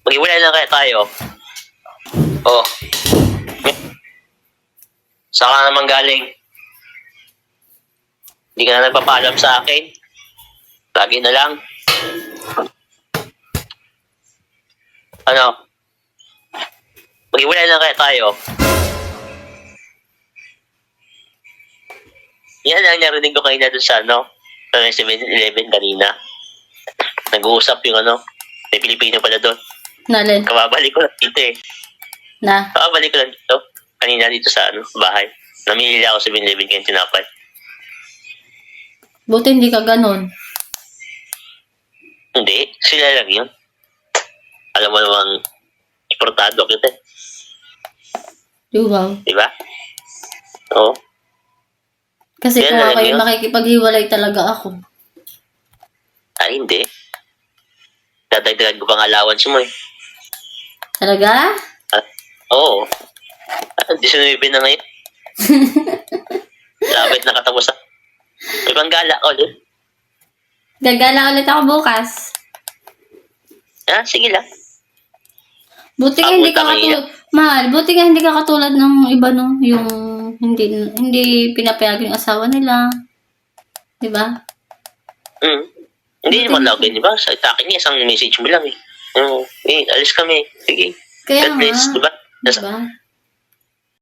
Maghiwalay lang kaya tayo. Oh. Saan ka naman galing? Hindi ka na nagpapaalam sa akin. Lagi na lang. Ano? Maghiwalay lang kaya tayo. Yan ang narinig ko kanina doon sa sa 7-Eleven kanina. Nag-uusap yung may Pilipino pala doon. Nalin? Kababalik ko lang dito eh. Na? Kababalik ko lang dito. Kanina dito sa bahay. Namili ako sa 7-Eleven kaya tinapay. Buti hindi ka ganon. Hindi, sila lang yun. Alam mo namang importado kita. Wow. Diba? Oo. Kasi Yan kung na ako lang yung yun. makikipaghiwalay talaga ako. Ay, hindi. Dadagdagan ko pang allowance mo eh. Talaga? Oo. 19 na ngayon. Lapit na katapos na. May panggala ka ulit. Gagala ulit ako bukas. Sige lang. Buti nga hindi ka Abot ang katulad. Mahal, buti nga hindi ka katulad ng iba yung hindi pinapayagan yung asawa nila. Diba? Hindi naman login, di ba? Sa akin niya, isang message mo lang eh. Alis kami. Sige. Kaya God bless, nga. di ba? Diba?